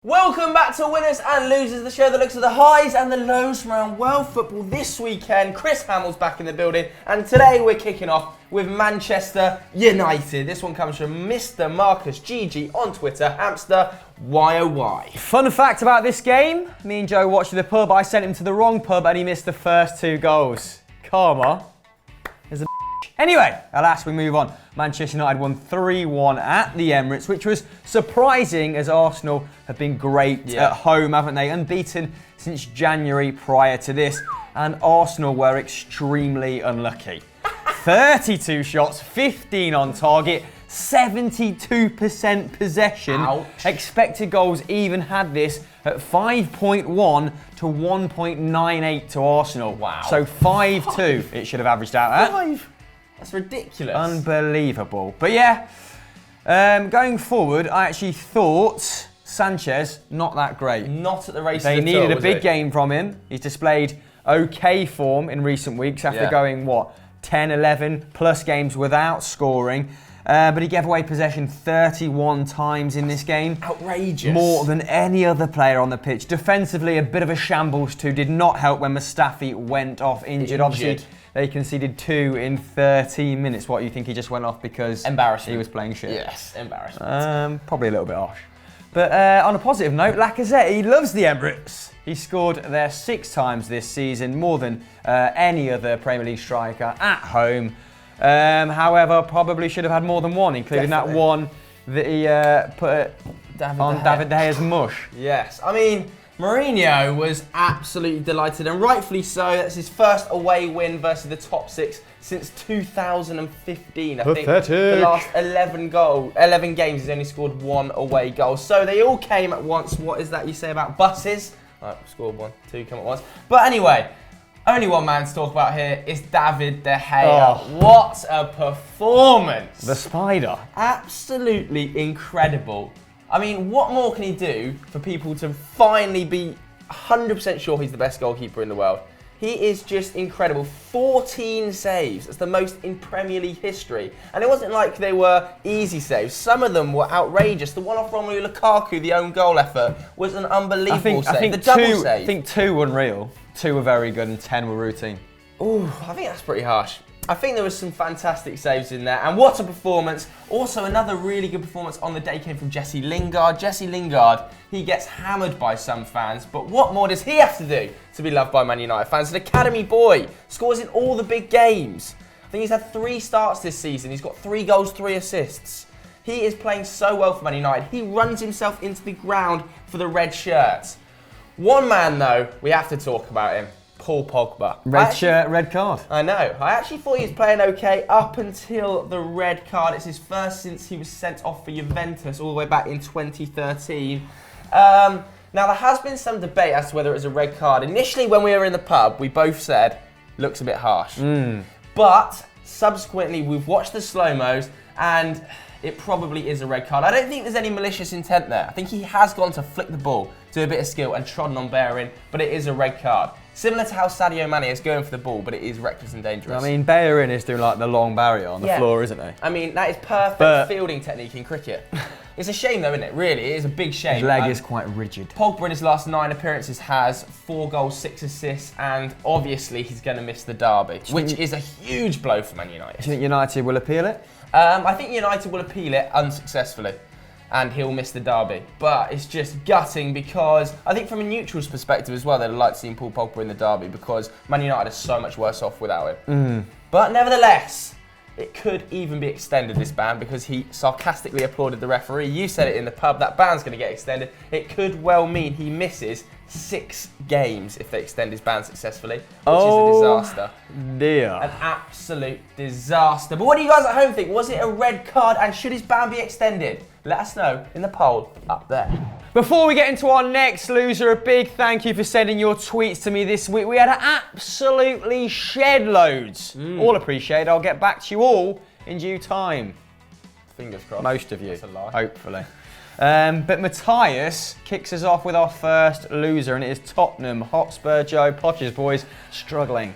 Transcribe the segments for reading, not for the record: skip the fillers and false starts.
Welcome back to Winners and Losers, the show that looks at the highs and the lows from around world football this weekend. Chris Hamill's back in the building, and today we're kicking off with Manchester United. This one comes from Mr. Marcus GG on Twitter, hamster, why oh why? Fun fact about this game, me and Joe watched at the pub, I sent him to the wrong pub and he missed the first two goals. Karma is a Anyway, alas, we move on. Manchester United won 3-1 at the Emirates, which was surprising as Arsenal have been great at home, haven't they? Unbeaten since January prior to this, and Arsenal were extremely unlucky. 32 shots, 15 on target, 72% possession. Ouch. Expected goals even had this at 5.1 to 1.98 to Arsenal. Wow. So 5-2 it should have averaged out at. 5? That's ridiculous. Unbelievable. But yeah, going forward, I actually thought Sanchez, not that great. Not at the races. They needed a big game from him. He's displayed okay form in recent weeks after going, 10, 11 plus games without scoring. But he gave away possession 31 times in this game. Outrageous. More than any other player on the pitch. Defensively, a bit of a shambles too. Did not help when Mustafi went off injured. Obviously, they conceded 2 in 13 minutes. What, you think he just went off because he was playing shit? Yes, embarrassment. Probably a little bit harsh. But on a positive note, Lacazette, he loves the Emirates. He scored there 6 times this season, more than any other Premier League striker at home. However, probably should have had more than one, including that one that he put on David De Gea's mush. Yes, I mean, Mourinho was absolutely delighted, and rightfully so. That's his first away win versus the top 6 since 2015. I think the last 11 games he's only scored 1 away goal. So they all came at once. What is that you say about buses? Oh, scored 1, 2 come at once. But anyway, only one man to talk about here is David De Gea. Oh. What a performance! The spider. Absolutely incredible. I mean, what more can he do for people to finally be 100% sure he's the best goalkeeper in the world? He is just incredible. 14 saves. That's the most in Premier League history. And it wasn't like they were easy saves. Some of them were outrageous. The one off Romelu Lukaku, the own goal effort, was an unbelievable save. The double save. I think 2 were unreal. 2 were very good and 10 were routine. Ooh, I think that's pretty harsh. I think there was some fantastic saves in there, and what a performance. Also, another really good performance on the day came from Jesse Lingard. Jesse Lingard, he gets hammered by some fans, but what more does he have to do to be loved by Man United fans? An academy boy, scores in all the big games. I think he's had 3 starts this season. He's got 3 goals, 3 assists. He is playing so well for Man United. He runs himself into the ground for the red shirts. One man, though, we have to talk about him. Paul Pogba. Red shirt, red card. I know. I actually thought he was playing okay up until the red card. It's his first since he was sent off for Juventus all the way back in 2013. Now, there has been some debate as to whether it was a red card. Initially, when we were in the pub, we both said, looks a bit harsh. But subsequently, we've watched the slow-mos, and it probably is a red card. I don't think there's any malicious intent there. I think he has gone to flick the ball, do a bit of skill, and trodden on Bellerin, but it is a red card. Similar to how Sadio Mane is going for the ball, but it is reckless and dangerous. I mean, Bellerin is doing like the long barrier on the floor, isn't he? I mean, that is perfect fielding technique in cricket. It's a shame though, isn't it? Really, it is a big shame. His leg is quite rigid. Pogba in his last 9 appearances has 4 goals, 6 assists, and obviously he's going to miss the derby, which is a huge blow for Man United. Do you think United will appeal it? I think United will appeal it unsuccessfully, and he'll miss the derby. But it's just gutting because I think from a neutral's perspective as well, they'd like seeing Paul Pogba in the derby because Man United is so much worse off without him. But nevertheless, it could even be extended, this ban, because he sarcastically applauded the referee. You said it in the pub, that ban's going to get extended. It could well mean he misses 6 games if they extend his ban successfully, which is a disaster. Dear. An absolute disaster. But what do you guys at home think? Was it a red card, and should his ban be extended? Let us know in the poll up there. Before we get into our next loser, a big thank you for sending your tweets to me this week. We had absolutely shed loads. All appreciated. I'll get back to you all in due time. Fingers crossed. Most of you, That's a lie. hopefully. But Matthias kicks us off with our first loser, and it is Tottenham Hotspur. Joe Poch's boys struggling.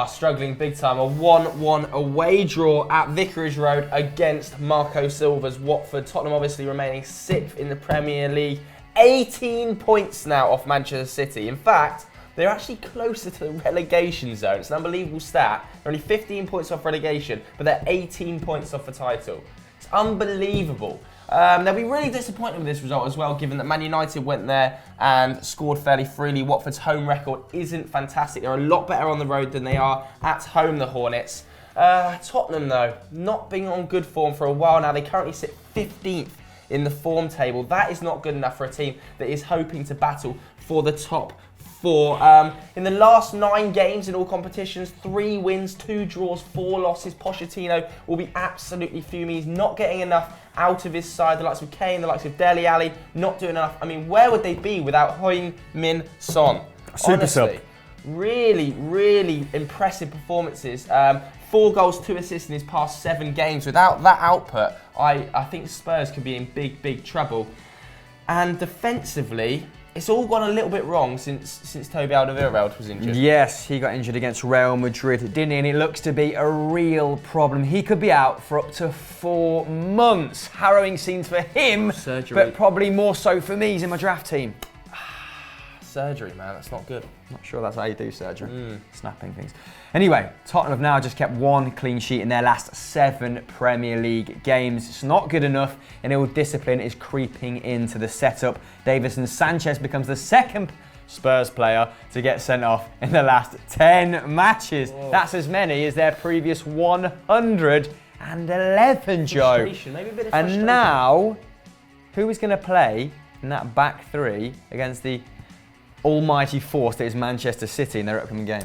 Struggling big time. A 1-1 away draw at Vicarage Road against Marco Silva's Watford. Tottenham obviously remaining 6th in the Premier League. 18 points now off Manchester City. In fact, they're actually closer to the relegation zone. It's an unbelievable stat. They're only 15 points off relegation, but they're 18 points off the title. It's unbelievable. They'll be really disappointed with this result as well, given that Man United went there and scored fairly freely. Watford's home record isn't fantastic. They're a lot better on the road than they are at home, the Hornets. Tottenham, though, not being on good form for a while now. They currently sit 15th in the form table. That is not good enough for a team that is hoping to battle for the top 4. In the last 9 games in all competitions, 3 wins, 2 draws, 4 losses. Pochettino will be absolutely fuming. He's not getting enough out of his side. The likes of Kane, the likes of Dele Alli, not doing enough. I mean, where would they be without Heung-min Son? Super sub. Really, really impressive performances. 4 goals, 2 assists in his past 7 games. Without that output, I think Spurs could be in big, big trouble. And defensively, it's all gone a little bit wrong since Toby Alderweireld was injured. Yes, he got injured against Real Madrid, didn't he? And it looks to be a real problem. He could be out for up to 4 months. Harrowing scenes for him, Surgery. but probably more so for me. He's in my draft team. Surgery, man, that's not good. Not sure that's how you do surgery. Snapping things. Anyway, Tottenham have now just kept 1 clean sheet in their last 7 Premier League games. It's not good enough, and ill discipline is creeping into the setup. Davinson Sanchez becomes the 2nd Spurs player to get sent off in the last 10 matches. Whoa. That's as many as their previous 111, Joe. Maybe a bit of frustration. And now, who is going to play in that back 3 against the almighty force that is Manchester City in their upcoming game?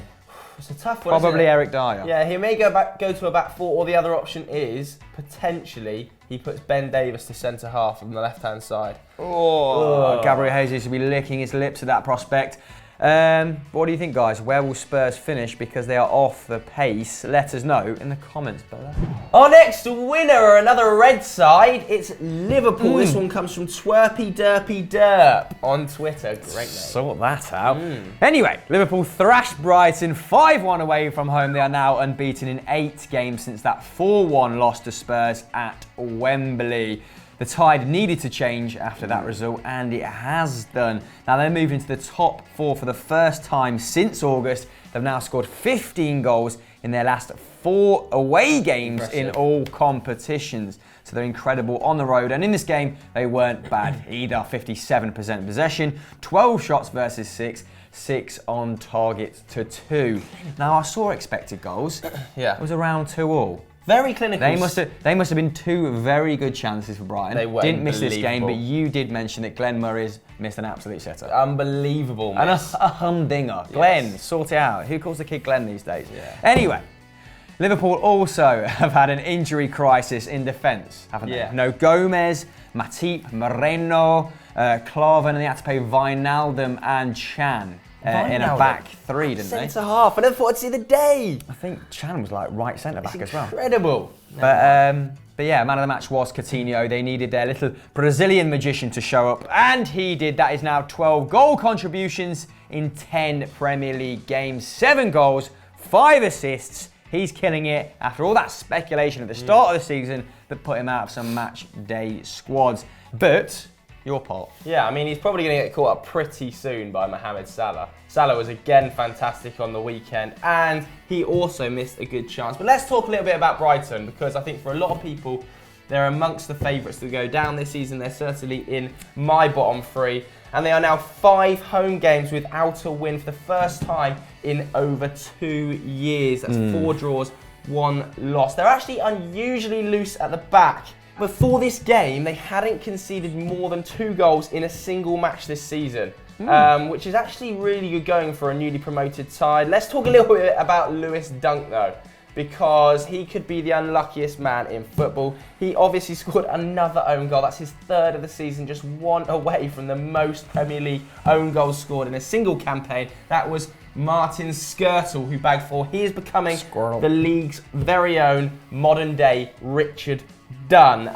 It's a tough one. Probably Eric Dyer. Yeah, he may go to a back 4, or the other option is potentially he puts Ben Davies to centre half on the left-hand side. Gabriel Jesus will be licking his lips at that prospect. What do you think, guys? Where will Spurs finish because they are off the pace? Let us know in the comments below. Our next winner, another red side, it's Liverpool. This one comes from Twerpy Derpy Derp on Twitter. Great name. Sort that out. Anyway, Liverpool thrashed Brighton 5-1 away from home. They are now unbeaten in 8 games since that 4-1 loss to Spurs at Wembley. The tide needed to change after that result, and it has done. Now they're moving to the top 4 for the first time since August. They've now scored 15 goals in their last 4 away games in all competitions. So they're incredible on the road, and in this game they weren't bad either. 57% possession, 12 shots versus 6. 6 on target to 2. Now I saw expected goals. Yeah. It was around 2-2. Very clinical. They must have been 2 very good chances for Brighton. They were Didn't miss this game, but you did mention that Glenn Murray's missed an absolute setup. Unbelievable miss. And a humdinger. Yes. Glenn, sort it out. Who calls the kid Glenn these days? Yeah. Anyway, Liverpool also have had an injury crisis in defence, haven't they? No Gomez, Matip, Moreno, Klavan, and they had to pay Wijnaldum and Chan. In a back 3, didn't they? Centre half. I never thought I'd see the day. I think Chan was like right centre back as well. Incredible. But yeah, man of the match was Coutinho. They needed their little Brazilian magician to show up, and he did. That is now 12 goal contributions in 10 Premier League games. 7 goals, 5 assists. He's killing it after all that speculation at the start of the season that put him out of some match day squads. But your part. Yeah, I mean, he's probably going to get caught up pretty soon by Mohamed Salah. Salah was again fantastic on the weekend, and he also missed a good chance. But let's talk a little bit about Brighton, because I think for a lot of people, they're amongst the favourites to go down this season. They're certainly in my bottom 3, and they are now 5 home games without a win for the first time in over 2 years. That's 4 draws, 1 loss. They're actually unusually loose at the back. Before this game, they hadn't conceded more than 2 goals in a single match this season, which is actually really good going for a newly promoted side. Let's talk a little bit about Lewis Dunk, though, because he could be the unluckiest man in football. He obviously scored another own goal. That's his 3rd of the season, just 1 away from the most Premier League own goals scored in a single campaign. That was Martin Skirtle, who bagged 4. He is becoming the league's very own modern-day Richard Dunn.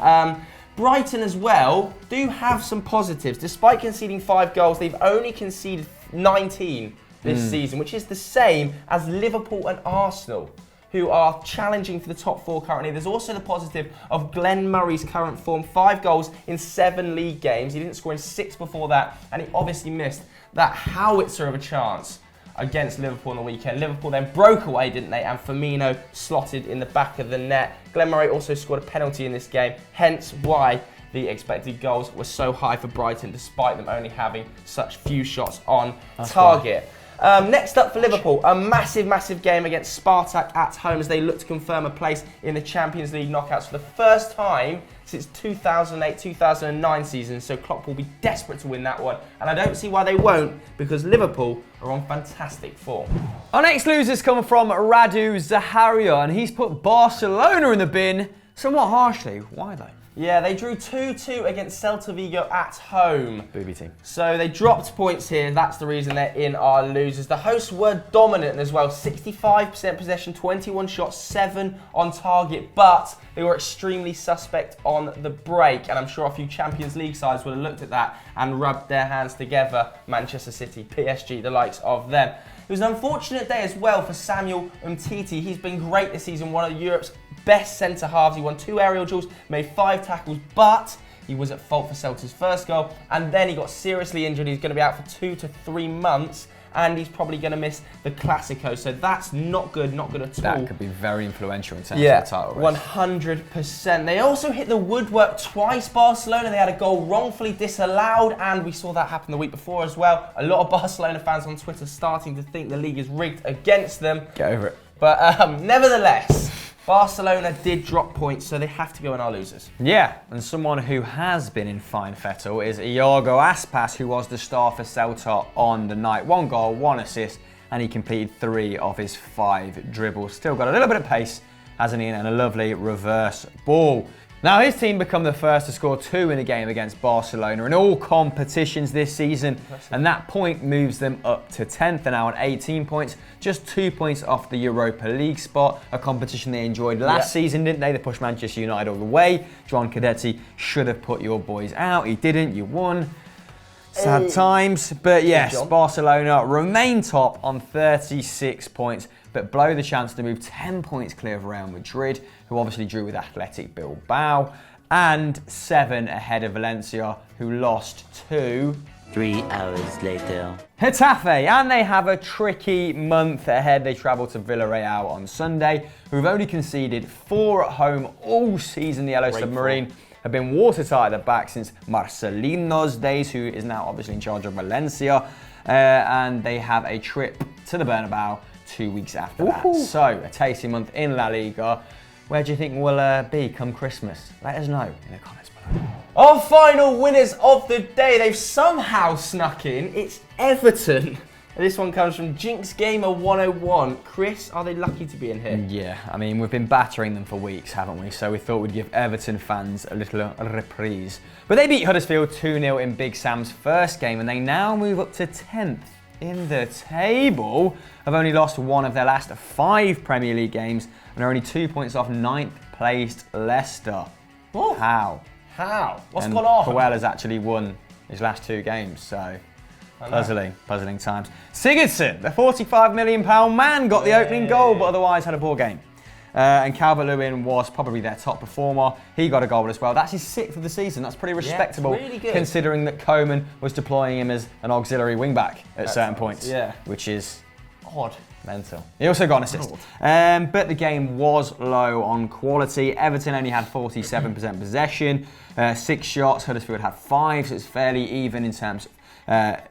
Brighton as well do have some positives. Despite conceding 5 goals, they've only conceded 19 this season, which is the same as Liverpool and Arsenal. who are challenging for the top 4 currently. There's also the positive of Glenn Murray's current form, 5 goals in 7 league games. He didn't score in 6 before that, and he obviously missed that howitzer of a chance against Liverpool on the weekend. Liverpool then broke away, didn't they? And Firmino slotted in the back of the net. Glenn Murray also scored a penalty in this game, hence why the expected goals were so high for Brighton, despite them only having such few shots on target. Next up for Liverpool, a massive game against Spartak at home as they look to confirm a place in the Champions League knockouts for the first time since 2008-2009 season. So Klopp will be desperate to win that one, and I don't see why they won't, because Liverpool are on fantastic form. Our next losers come from Radu Zaharia, and he's put Barcelona in the bin somewhat harshly. Why though? Yeah, they drew 2-2 against Celta Vigo at home. Booby team. So they dropped points here. That's the reason they're in our losers. The hosts were dominant as well. 65% possession, 21 shots, 7 on target. But they were extremely suspect on the break. And I'm sure a few Champions League sides would have looked at that and rubbed their hands together. Manchester City, PSG, the likes of them. It was an unfortunate day as well for Samuel Umtiti. He's been great this season, one of Europe's best centre-halves. He won 2 aerial duels, made 5 tackles, but he was at fault for Celta's first goal, and then he got seriously injured. He's going to be out for 2 to 3 months, and he's probably going to miss the Clasico, so that's not good at all. That could be very influential in terms of the title race. 100%. They also hit the woodwork twice, Barcelona. They had a goal wrongfully disallowed, and we saw that happen the week before as well. A lot of Barcelona fans on Twitter starting to think the league is rigged against them. Get over it. But nevertheless, Barcelona did drop points, so they have to go in our losers. Yeah, and someone who has been in fine fettle is Iago Aspas, who was the star for Celta on the night. 1 goal, 1 assist, and he completed 3 of his 5 dribbles. Still got a little bit of pace, hasn't he, and a lovely reverse ball. Now, his team become the first to score 2 in a game against Barcelona in all competitions this season, and that point moves them up to 10th. They're now on 18 points, just 2 points off the Europa League spot, a competition they enjoyed last season, didn't they? They pushed Manchester United all the way. John Cadetti should have put your boys out. He didn't. You won. Sad times. But yes, Barcelona remain top on 36 points, but blow the chance to move 10 points clear of Real Madrid, who obviously drew with Athletic Bilbao, and 7 ahead of Valencia, who lost to 3 hours later. Getafe, and they have a tricky month ahead. They travel to Villarreal on Sunday, who've only conceded 4 at home all season. The Yellow Submarine have been watertight at the back since Marcelino's days, who is now obviously in charge of Valencia, and they have a trip to the Bernabeu 2 weeks after that. So, a tasty month in La Liga. Where do you think we'll be come Christmas? Let us know in the comments below. Our final winners of the day, they've somehow snuck in. It's Everton. This one comes from Jinx Gamer 101. Chris, are they lucky to be in here? Yeah, I mean, we've been battering them for weeks, haven't we? So we thought we'd give Everton fans a little reprise. But they beat Huddersfield 2-0 in Big Sam's first game, and they now move up to 10th in the table. Have only lost 1 of their last 5 Premier League games, and are only 2 points off 9th placed Leicester. What? How? What's gone on? Puel has actually won his last 2 games, so puzzling times. Sigurdsson, the £45 million man, got the opening goal, but otherwise had a poor game. And Calvert-Lewin was probably their top performer. He got a goal as well. That's his 6th of the season. That's pretty respectable, really good, considering that Koeman was deploying him as an auxiliary wing-back at certain points, which is odd. Mental. He also got an assist. But the game was low on quality. Everton only had 47% possession, 6 shots. Huddersfield had 5, so it's fairly even in terms of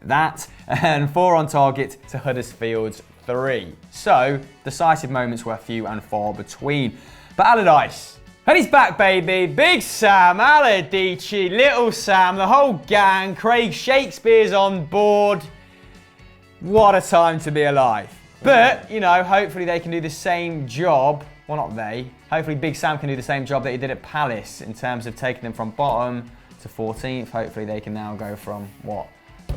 that. And 4 on target to Huddersfield's 3. So, decisive moments were few and far between. But Allardyce, and he's back, baby. Big Sam, Allardyce, Little Sam, the whole gang. Craig Shakespeare's on board. What a time to be alive. But, you know, hopefully they can do the same job. Well, not they. Hopefully Big Sam can do the same job that he did at Palace in terms of taking them from bottom to 14th. Hopefully they can now go from,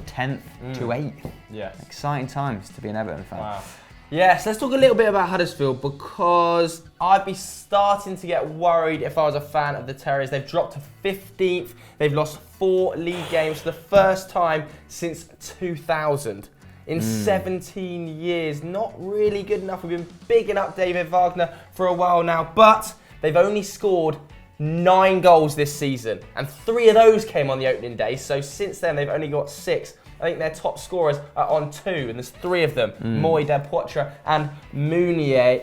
10th to 8th. Yeah. Exciting times to be an Everton fan. Wow. Yes, let's talk a little bit about Huddersfield, because I'd be starting to get worried if I was a fan of the Terriers. They've dropped to 15th. They've lost 4 league games for the first time since 2000. in 17 years. Not really good enough. We've been bigging up David Wagner for a while now, but they've only scored 9 goals this season, and 3 of those came on the opening day. So since then, they've only got 6. I think their top scorers are on 2, and there's 3 of them, Moy, Del Poitre and Mounier.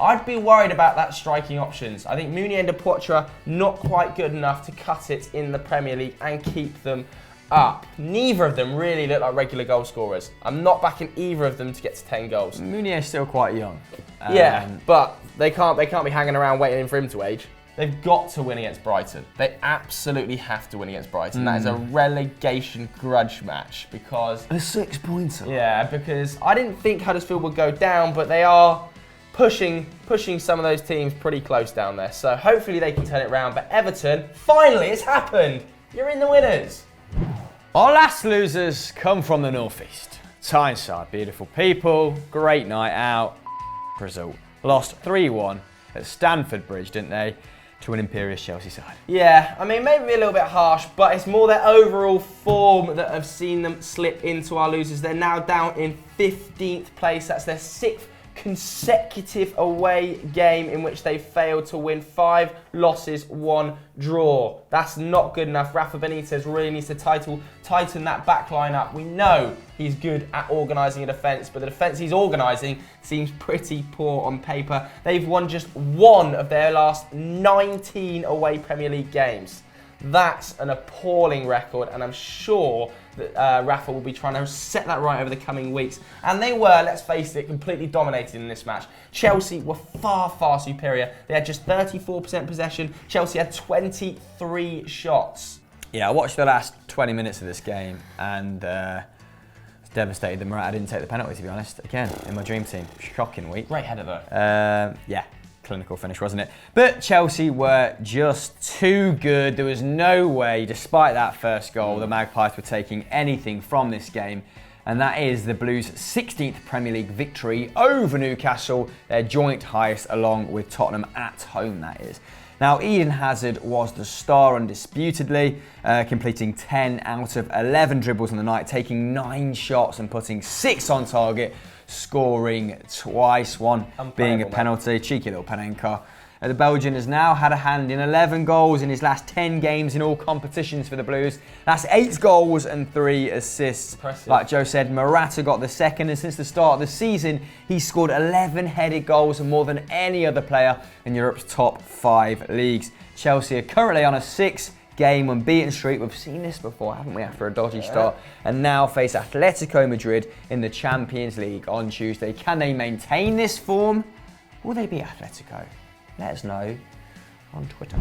I'd be worried about that striking options. I think Mounier and Del Poitre not quite good enough to cut it in the Premier League and keep them up. Neither of them really look like regular goal scorers. I'm not backing either of them to get to 10 goals. Mounier's still quite young. Yeah, but they can't be hanging around waiting for him to age. They've got to win against Brighton. They absolutely have to win against Brighton. That is a relegation grudge match because... A 6-pointer. Yeah, because I didn't think Huddersfield would go down, but they are pushing some of those teams pretty close down there. So hopefully they can turn it around. But Everton, finally, it's happened. You're in the winners. Our last losers come from the northeast. Tyneside, beautiful people, great night out. Result. Lost 3-1 at Stamford Bridge, didn't they? To an imperious Chelsea side. Yeah, I mean, maybe a little bit harsh, but it's more their overall form that have seen them slip into our losers. They're now down in 15th place. That's their 6th consecutive away game in which they failed to win. 5 losses, 1 draw. That's not good enough. Rafa Benitez really needs to tighten that back line up. We know he's good at organising a defence, but the defence he's organising seems pretty poor on paper. They've won just 1 of their last 19 away Premier League games. That's an appalling record, and I'm sure that Rafa will be trying to set that right over the coming weeks. And they were, let's face it, completely dominated in this match. Chelsea were far, far superior. They had just 34% possession. Chelsea had 23 shots. Yeah, I watched the last 20 minutes of this game and was devastated that Morata didn't take the penalty, to be honest. Again, in my dream team. Shocking week. Great header, though. Yeah. Clinical finish, wasn't it? But Chelsea were just too good. There was no way, despite that first goal, the Magpies were taking anything from this game. And that is the Blues' 16th Premier League victory over Newcastle, their joint highest along with Tottenham at home, that is. Now, Eden Hazard was the star undisputedly, completing 10 out of 11 dribbles on the night, taking 9 shots and putting 6 on target, scoring twice, one being a penalty. Cheeky little Panenka. The Belgian has now had a hand in 11 goals in his last 10 games in all competitions for the Blues. That's 8 goals and 3 assists. Impressive. Like Joe said, Morata got the second, and since the start of the season, he's scored 11 headed goals and more than any other player in Europe's top 5 leagues. Chelsea are currently on a 6-game unbeaten streak. We've seen this before, haven't we, after a dodgy start, and now face Atletico Madrid in the Champions League on Tuesday. Can they maintain this form? Will they beat Atletico? Let us know on Twitter.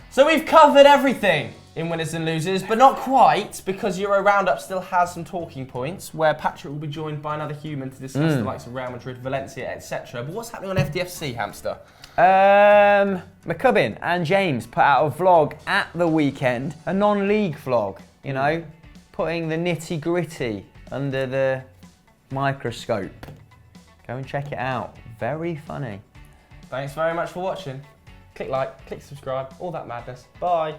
So we've covered everything in winners and losers, but not quite, because Euro Roundup still has some talking points where Patrick will be joined by another human to discuss the likes of Real Madrid, Valencia, etc. But what's happening on FDFC, Hamster? McCubbin and James put out a vlog at the weekend, a non-league vlog, you know, putting the nitty-gritty under the microscope. Go and check it out. Very funny. Thanks very much for watching. Click like, click subscribe, all that madness. Bye.